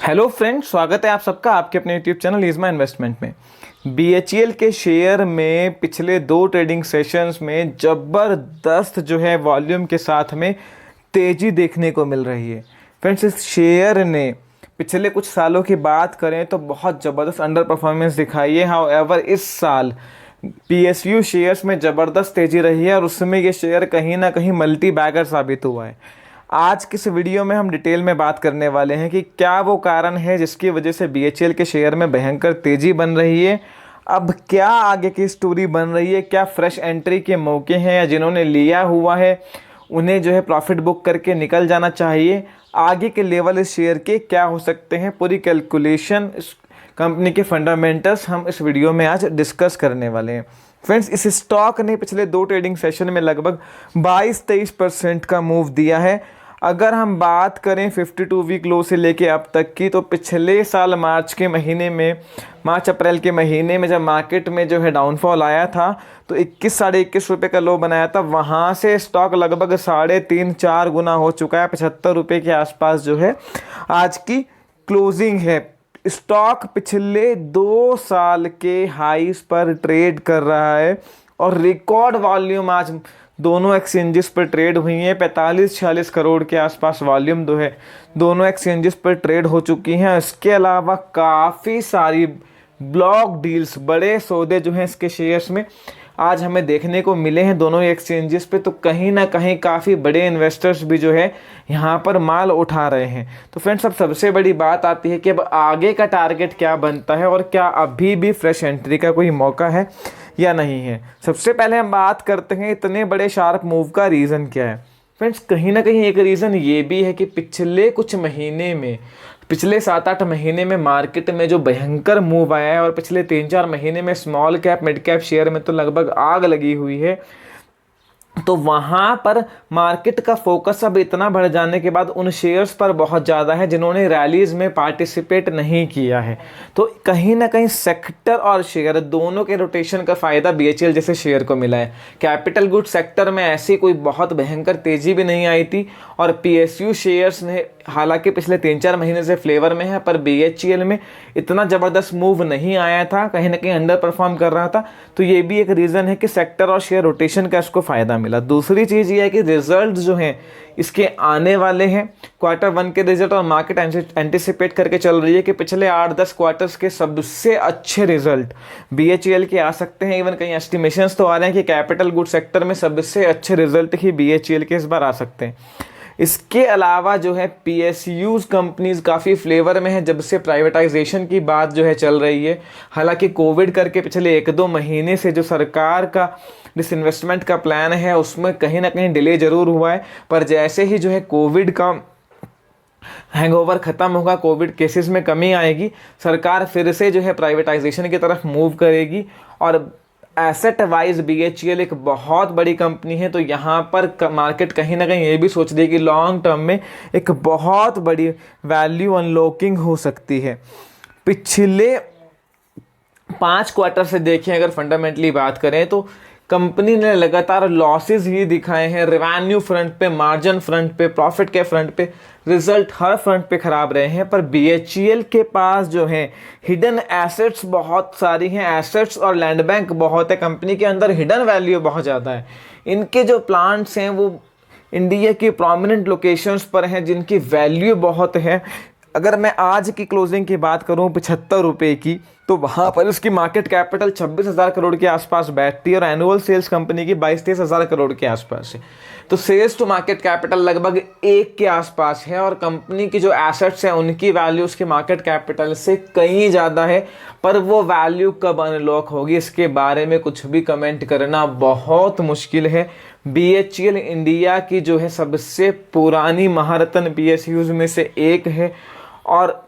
Hello friends, स्वागत है आप सबका आपके अपने यूट्यूब चैनल इज़मा इन्वेस्टमेंट में। बीएचईएल के शेयर में पिछले दो ट्रेडिंग सेशंस में ज़बरदस्त जो है वॉल्यूम के साथ में तेज़ी देखने को मिल रही है। फ्रेंड्स, इस शेयर ने पिछले कुछ सालों की बात करें तो बहुत ज़बरदस्त अंडर परफॉर्मेंस दिखाई है। हाउएवर इस साल पीएसयू शेयर्स में ज़बरदस्त तेज़ी रही है और उसमें ये शेयर कहीं ना कहीं मल्टी बैगर साबित हुआ है। आज किस वीडियो में हम डिटेल में बात करने वाले हैं कि क्या वो कारण है जिसकी वजह से बीएचईएल के शेयर में भयंकर तेज़ी बन रही है। अब क्या आगे की स्टोरी बन रही है, क्या फ्रेश एंट्री के मौके हैं या जिन्होंने लिया हुआ है उन्हें जो है प्रॉफिट बुक करके निकल जाना चाहिए। आगे के लेवल इस शेयर के क्या हो सकते हैं, पूरी कैलकुलेशन, इस कंपनी के फंडामेंटल्स हम इस वीडियो में आज डिस्कस करने वाले हैं। फ्रेंड्स, इस स्टॉक ने पिछले दो ट्रेडिंग सेशन में लगभग 22-23% का मूव दिया है। अगर हम बात करें 52 वीक लो से लेके अब तक की, तो पिछले साल मार्च अप्रैल के महीने में जब मार्केट में जो है डाउनफॉल आया था तो 21-21.5 रुपये का लो बनाया था। वहाँ से स्टॉक लगभग 3.5-4 गुना हो चुका है। 75 रुपये के आसपास जो है आज की क्लोजिंग है। स्टॉक पिछले 2 साल के हाईस पर ट्रेड कर रहा है और रिकॉर्ड वॉल्यूम आज दोनों एक्सचेंजेस पर ट्रेड हुई हैं। 45-46 करोड़ के आसपास वॉल्यूम जो है दोनों एक्सचेंजेस पर ट्रेड हो चुकी हैं। इसके अलावा काफ़ी सारी ब्लॉक डील्स, बड़े सौदे जो हैं इसके शेयर्स में आज हमें देखने को मिले हैं दोनों ही एक्सचेंजेस पे। तो कहीं ना कहीं काफ़ी बड़े इन्वेस्टर्स भी जो है यहाँ पर माल उठा रहे हैं। तो फ्रेंड्स, अब सबसे बड़ी बात आती है कि अब आगे का टारगेट क्या बनता है और क्या अभी भी फ्रेश एंट्री का कोई मौका है या नहीं है। सबसे पहले हम बात करते हैं इतने बड़े शार्प मूव का रीज़न क्या है। फ्रेंड्स, कहीं ना कहीं एक रीज़न ये भी है कि पिछले 7-8 महीने में मार्केट में जो भयंकर मूव आया है और पिछले 3-4 महीने में small cap mid cap share में तो लगभग आग लगी हुई है। तो वहाँ पर मार्केट का फोकस अब इतना बढ़ जाने के बाद उन शेयर्स पर बहुत ज़्यादा है जिन्होंने रैलीज़ में पार्टिसिपेट नहीं किया है। तो कहीं ना कहीं सेक्टर और शेयर दोनों के रोटेशन का फ़ायदा बीएचईएल जैसे शेयर को मिला है। कैपिटल गुड सेक्टर में ऐसी कोई बहुत भयंकर तेज़ी भी नहीं आई थी और पीएसयू शेयर्स ने हालांकि पिछले 3-4 महीने से फ्लेवर में है, पर बीएचईएल में इतना ज़बरदस्त मूव नहीं आया था, कहीं ना कहीं अंडर परफॉर्म कर रहा था। तो ये भी एक रीज़न है कि सेक्टर और शेयर रोटेशन का इसको फ़ायदा मिला। दूसरी चीज़ ये है कि रिजल्ट जो हैं इसके आने वाले हैं। Q1 के रिजल्ट और मार्केट एंटिसिपेट करके चल रही है कि पिछले 8-10 क्वार्टर्स के सबसे अच्छे रिजल्ट बीएचईएल के आ सकते हैं। इवन कहीं एस्टिमेशंस तो आ रहे हैं कि कैपिटल गुड सेक्टर में सबसे अच्छे रिजल्ट ही बीएचईएल के इस बार आ सकते हैं। इसके अलावा जो है पीएसयूज कंपनीज काफ़ी फ्लेवर में है जब से प्राइवेटाइजेशन की बात जो है चल रही है। हालांकि कोविड करके पिछले 1-2 महीने से जो सरकार का डिसइन्वेस्टमेंट का प्लान है उसमें कहीं ना कहीं डिले ज़रूर हुआ है, पर जैसे ही जो है कोविड का हैंगओवर ख़त्म होगा, कोविड केसेस में कमी आएगी, सरकार फिर से जो है प्राइवेटाइजेशन की तरफ मूव करेगी। और एसेट वाइज बीएचईएल एक बहुत बड़ी कंपनी है, तो यहाँ पर मार्केट कहीं ना कहीं ये भी सोच रही है कि लॉन्ग टर्म में एक बहुत बड़ी वैल्यू अनलॉकिंग हो सकती है। पिछले 5 क्वार्टर से देखें अगर फंडामेंटली बात करें तो कंपनी ने लगातार लॉसेस ही दिखाए हैं। रेवेन्यू फ्रंट पे, मार्जिन फ्रंट पे, प्रॉफिट के फ्रंट पे, रिजल्ट हर फ्रंट पे खराब रहे हैं। पर बीएचईएल के पास जो है हिडन एसेट्स बहुत सारी हैं, एसेट्स और लैंड बैंक बहुत है। कंपनी के अंदर हिडन वैल्यू बहुत ज़्यादा है। इनके जो प्लांट्स हैं वो इंडिया की प्रोमिनेंट लोकेशंस पर हैं जिनकी वैल्यू बहुत है। अगर मैं आज की क्लोजिंग की बात करूं 75 रुपये की, तो वहाँ पर इसकी मार्केट कैपिटल 26,000 करोड़ के आसपास बैठती है और एनुअल सेल्स कंपनी की 22-23 हज़ार करोड़ के आसपास है। तो सेल्स टू मार्केट कैपिटल लगभग 1 के आसपास है और कंपनी की जो एसेट्स हैं उनकी वैल्यू उसकी मार्केट कैपिटल से कहीं ज़्यादा है। पर वो वैल्यू कब अनलॉक होगी इसके बारे में कुछ भी कमेंट करना बहुत मुश्किल है। बीएचईएल इंडिया की जो है सबसे पुरानी महारत्न पीएसयूज में से एक है और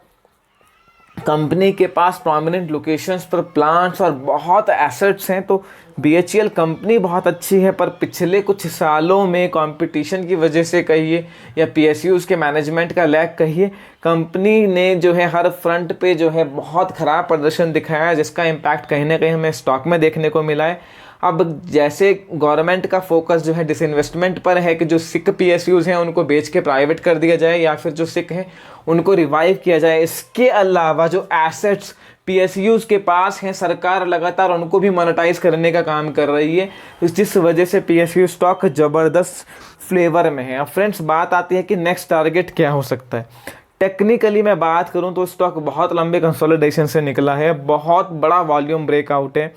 कंपनी के पास प्रोमिनेंट लोकेशंस पर प्लांट्स और बहुत एसेट्स हैं। तो बीएचईएल कंपनी बहुत अच्छी है, पर पिछले कुछ सालों में कंपटीशन की वजह से कहिए या पीएसयूज के मैनेजमेंट का लैक कहिए, कंपनी ने जो है हर फ्रंट पे जो है बहुत ख़राब प्रदर्शन दिखाया है, जिसका इम्पैक्ट कहीं ना कहीं हमें स्टॉक में देखने को मिला है। अब जैसे गवर्नमेंट का फोकस जो है डिसइन्वेस्टमेंट पर है कि जो सिक पीएसयूज़ हैं उनको बेच के प्राइवेट कर दिया जाए या फिर जो सिक हैं उनको रिवाइव किया जाए। इसके अलावा जो एसेट्स पीएसयूज़ के पास हैं सरकार लगातार उनको भी मोनेटाइज करने का काम कर रही है, जिस वजह से पीएसयू स्टॉक ज़बरदस्त फ्लेवर में है। अब फ्रेंड्स बात आती है कि नेक्स्ट टारगेट क्या हो सकता है। टेक्निकली मैं बात करूं तो स्टॉक बहुत लंबे कंसोलिडेशन से निकला है, बहुत बड़ा वॉल्यूम ब्रेकआउट है।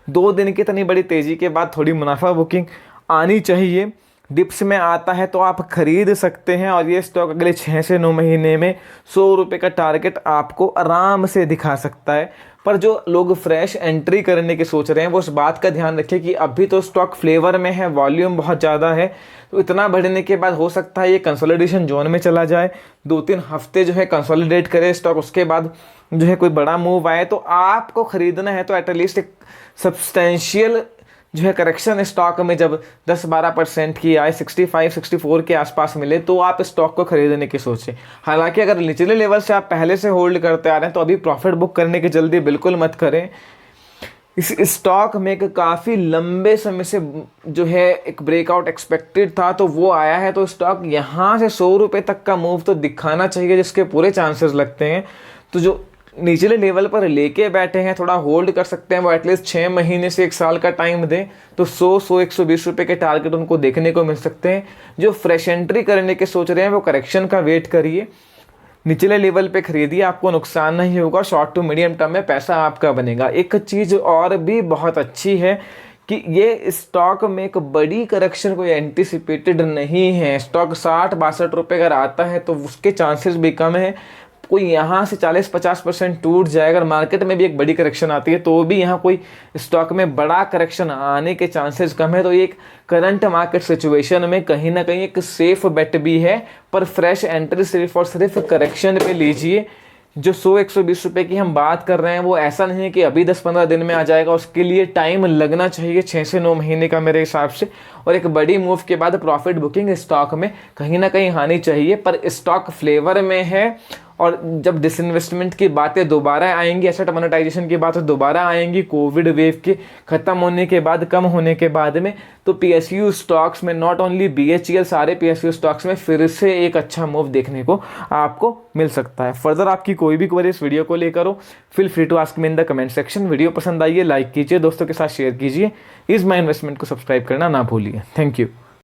2 दिन की इतनी बड़ी तेज़ी के बाद थोड़ी मुनाफा बुकिंग आनी चाहिए। डिप्स में आता है तो आप खरीद सकते हैं और ये स्टॉक अगले 6 से 9 महीने में 100 रुपये का टारगेट आपको आराम से दिखा सकता है। पर जो लोग फ्रेश एंट्री करने की सोच रहे हैं वो इस बात का ध्यान रखें कि अभी तो स्टॉक फ्लेवर में है, वॉल्यूम बहुत ज़्यादा है, तो इतना बढ़ने के बाद हो सकता है ये कंसोलिडेशन जोन में चला जाए, 2-3 हफ्ते जो है कंसोलिडेट करे स्टॉक, उसके बाद जो है कोई बड़ा मूव आए। तो आपको ख़रीदना है तो एटलीस्ट एक सब्सटेंशियल जो है करेक्शन स्टॉक में जब 10-12% की आए, 65-64 के आसपास मिले तो आप स्टॉक को खरीदने की सोचें। हालांकि अगर निचले लेवल से आप पहले से होल्ड करते आ रहे हैं तो अभी प्रॉफिट बुक करने की जल्दी बिल्कुल मत करें। इस स्टॉक में एक काफ़ी लंबे समय से जो है एक ब्रेकआउट एक्सपेक्टेड था तो वो आया है, तो स्टॉक यहाँ से 100 रुपये तक का मूव तो दिखाना चाहिए जिसके पूरे चांसेस लगते हैं। तो जो निचले लेवल पर लेके बैठे हैं थोड़ा होल्ड कर सकते हैं, वो एटलीस्ट 6 महीने से 1 साल का टाइम दें तो 100-120 रुपये के टारगेट उनको देखने को मिल सकते हैं। जो फ्रेश एंट्री करने के सोच रहे हैं वो करेक्शन का वेट करिए, निचले लेवल पे खरीदिए, आपको नुकसान नहीं होगा, शॉर्ट टू मीडियम टर्म में पैसा आपका बनेगा। एक चीज़ और भी बहुत अच्छी है कि ये स्टॉक में एक बड़ी करेक्शन कोई एंटिसिपेटेड नहीं है। स्टॉक 60-62 रुपये अगर आता है तो उसके चांसेस भी कम है कोई यहाँ से 40-50% टूट जाए। अगर मार्केट में भी एक बड़ी करेक्शन आती है तो भी यहाँ कोई स्टॉक में बड़ा करेक्शन आने के चांसेस कम है। तो ये एक करंट मार्केट सिचुएशन में कहीं ना कहीं एक सेफ बेट भी है, पर फ्रेश एंट्री सिर्फ और सिर्फ करेक्शन पे लीजिए। जो 100-120 रुपये की हम बात कर रहे हैं वो ऐसा नहीं है कि अभी 10-15 दिन में आ जाएगा, उसके लिए टाइम लगना चाहिए 6 से 9 महीने का मेरे हिसाब से। और एक बड़ी मूव के बाद प्रॉफिट बुकिंग स्टॉक में कहीं ना कहीं आनी चाहिए, पर स्टॉक फ्लेवर में है। और जब डिसइन्वेस्टमेंट की बातें दोबारा आएंगी, एसेट मोनेटाइजेशन की बातें दोबारा आएंगी कोविड वेव के ख़त्म होने के बाद, कम होने के बाद में, तो पीएसयू स्टॉक्स में नॉट ओनली बीएचईएल सारे पीएसयू स्टॉक्स में फिर से एक अच्छा मूव देखने को आपको मिल सकता है। फर्दर आपकी कोई भी क्वेरी इस वीडियो को लेकर हो, feel free to ask me in the comment section. Video पसंद आई है लाइक कीजिए, दोस्तों के साथ शेयर कीजिए, इज माई इन्वेस्टमेंट को सब्सक्राइब करना ना भूलिए। Thank you.